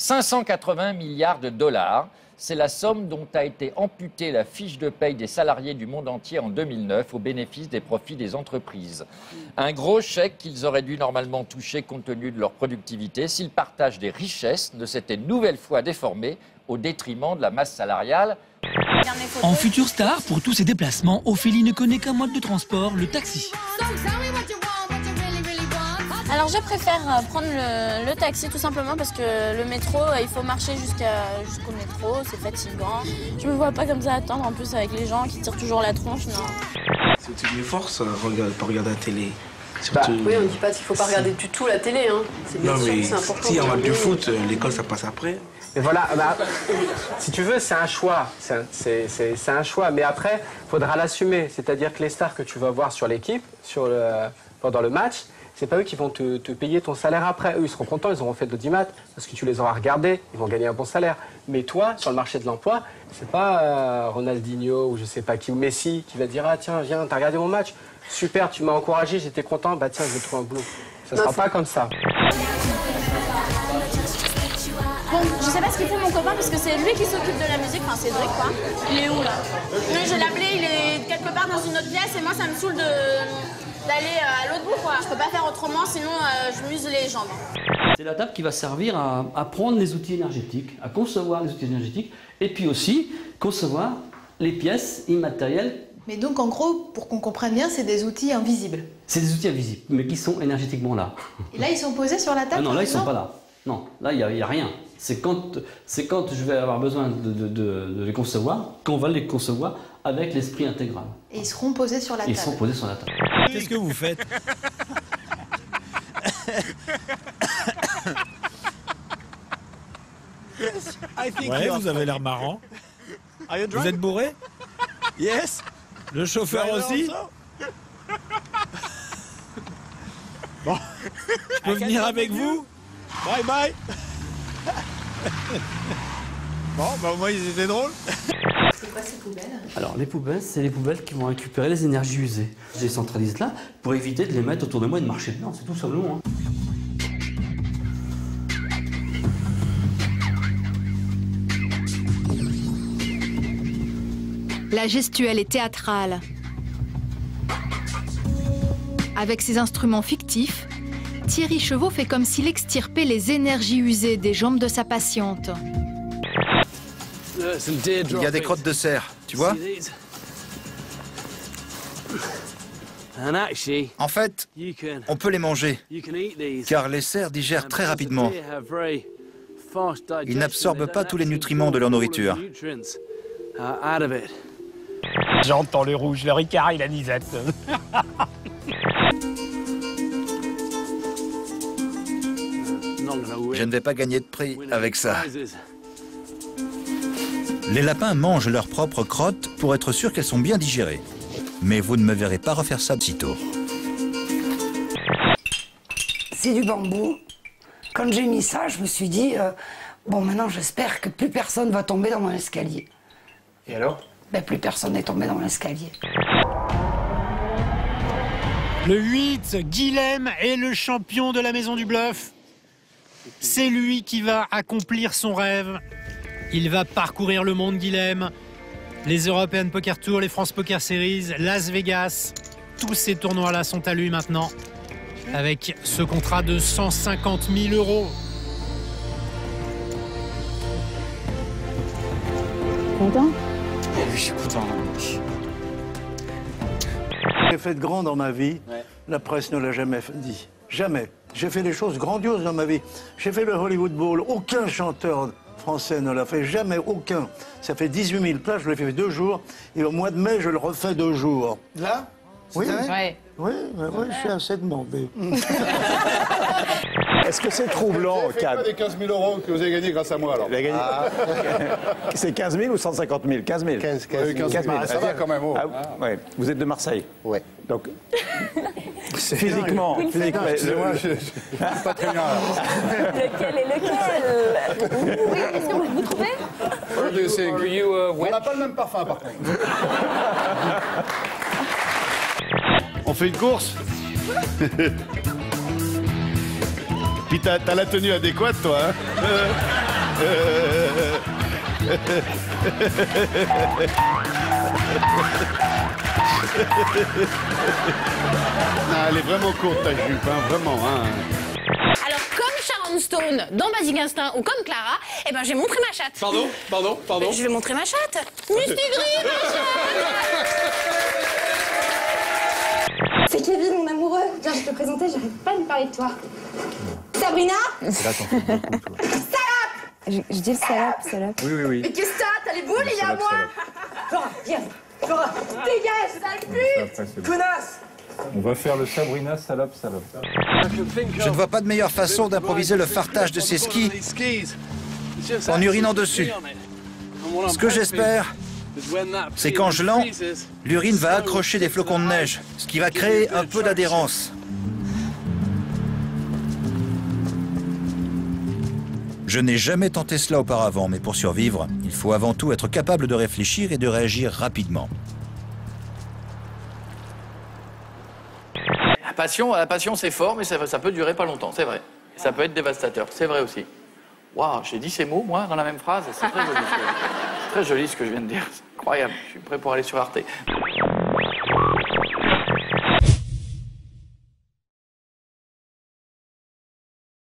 580 milliards de dollars. C'est la somme dont a été amputée la fiche de paye des salariés du monde entier en 2009 au bénéfice des profits des entreprises. Un gros chèque qu'ils auraient dû normalement toucher compte tenu de leur productivité si le partage des richesses ne s'était une nouvelle fois déformé au détriment de la masse salariale. En future star, pour tous ses déplacements, Ophélie ne connaît qu'un mode de transport, le taxi. Alors je préfère prendre le taxi tout simplement parce que le métro, il faut marcher jusqu'au métro, c'est fatigant. Je me vois pas comme ça attendre en plus avec les gens qui tirent toujours la tronche, non. C'est une force, pas regarder la télé. Oui, on ne dit pas qu'il ne faut pas regarder du tout la télé, hein. C'est bien sûr, c'est important. Si, en match de foot, l'école, ça passe après. Mais voilà, si tu veux, c'est un choix. C'est un choix. Mais après, il faudra l'assumer. C'est-à-dire que les stars que tu vas voir sur l'équipe, pendant le match, c'est pas eux qui vont te payer ton salaire après. Eux, ils seront contents, ils auront fait de l'audimat, parce que tu les auras regardés, ils vont gagner un bon salaire. Mais toi, sur le marché de l'emploi, c'est pas Ronaldinho ou je sais pas qui, ou Messi, qui va te dire « Ah tiens, viens, t'as regardé mon match? Super, tu m'as encouragé, j'étais content, bah tiens, je vais trouver un boulot. » Ça sera pas comme ça. Bon, je sais pas ce qu'il fait mon copain parce que c'est lui qui s'occupe de la musique, enfin Cédric quoi. Il est où là? Oui, je l'ai appelé, il est quelque part dans une autre pièce et moi ça me saoule d'aller à l'autre bout quoi. Je peux pas faire autrement sinon je m'use les jambes. C'est la table qui va servir à prendre les outils énergétiques, à concevoir les outils énergétiques et puis aussi concevoir les pièces immatérielles. Mais donc en gros, pour qu'on comprenne bien, c'est des outils invisibles. C'est des outils invisibles, mais qui sont énergétiquement là. Et là, ils sont posés sur la table? Ah non, là, ils ne sont pas là. Non, là, il n'y a rien. C'est quand je vais avoir besoin de les concevoir, qu'on va les concevoir avec l'esprit intégral. Et ils seront posés sur la table? Ils seront posés sur la table. Qu'est-ce que vous faites? Ouais, vous avez l'air marrant. Vous êtes bourré? Yes. Le chauffeur aussi? Bon, je peux venir avec vous? Bye bye. Bon, bah au moins ils étaient drôles. C'est quoi ces poubelles? Alors les poubelles, c'est les poubelles qui vont récupérer les énergies usées. Je les centralise là pour éviter de les mettre autour de moi et de marcher dedans, c'est tout simplement. Hein. La gestuelle est théâtrale. Avec ses instruments fictifs, Thierry Chevaux fait comme s'il extirpait les énergies usées des jambes de sa patiente. Il y a des crottes de cerf, tu vois? En fait, on peut les manger, car les cerfs digèrent très rapidement. Ils n'absorbent pas tous les nutriments de leur nourriture. J'entends le rouge, le ricard et la nisette. Je ne vais pas gagner de prix avec ça. Les lapins mangent leurs propres crottes pour être sûr qu'elles sont bien digérées. Mais vous ne me verrez pas refaire ça de sitôt. C'est du bambou. Quand j'ai mis ça, je me suis dit, bon maintenant j'espère que plus personne va tomber dans mon escalier. Et alors? Ben, plus personne n'est tombé dans mon escalier. Le 8, Guilhem est le champion de la Maison du Bluff. C'est lui qui va accomplir son rêve. Il va parcourir le monde, Guilhem. Les European Poker Tour, les France Poker Series, Las Vegas. Tous ces tournois-là sont à lui maintenant. Avec ce contrat de 150 000 €. Content? Oui, je suis content. J'ai fait de grand dans ma vie. La presse ne l'a jamais dit. Jamais. J'ai fait des choses grandioses dans ma vie. J'ai fait le Hollywood Bowl. Aucun chanteur français ne l'a fait. Jamais, aucun. Ça fait 18 000 places, je l'ai fait 2 jours. Et au mois de mai, je le refais 2 jours. Là? Oui. Ouais. Oui, je suis assez demandé. Est-ce que c'est troublant, Cad? C'est pas des 15 000 € que vous avez gagnés grâce à moi, alors. C'est 15 000 ou 150 000? 15 000. 15 000. Ça va quand même. Ouais. Vous êtes de Marseille? Oui. Donc, physiquement... Excusez-moi, je pas très bien. Lequel est lequel? Oui, est-ce que vous trouvez? On n'a pas le même parfum, par contre. On fait une course? Puis t'as la tenue adéquate, toi, hein? Non, elle est vraiment courte ta jupe, hein, vraiment. Hein. Alors, comme Sharon Stone dans Basic Instinct ou comme Clara, eh ben, je vais montrer ma chatte. Pardon. Je vais montrer ma chatte. Misty Gris, ma chatte. C'est Kevin, mon amoureux. Viens, je te présenter, j'arrive pas à lui parler de toi. Sabrina. C'est là t'en fais beaucoup, toi. Salope. Je dis le salope. Oui. Mais qu'est-ce que t'as? T'as les boules, il est à moi. Flora, viens. Flora, dégage, sale pute. Connasse. On va faire le Sabrina, salope. Je ne vois pas de meilleure façon d'improviser le fartage de ses skis en urinant dessus. Ce que j'espère, c'est qu'en gelant, l'urine va accrocher des flocons de neige, ce qui va créer un peu d'adhérence. Je n'ai jamais tenté cela auparavant, mais pour survivre, il faut avant tout être capable de réfléchir et de réagir rapidement. La passion c'est fort, mais ça peut durer pas longtemps, c'est vrai. Ça peut être dévastateur, c'est vrai aussi. Waouh, j'ai dit ces mots, moi, dans la même phrase, c'est très joli. C'est très joli ce que je viens de dire, c'est incroyable. Je suis prêt pour aller sur Arte.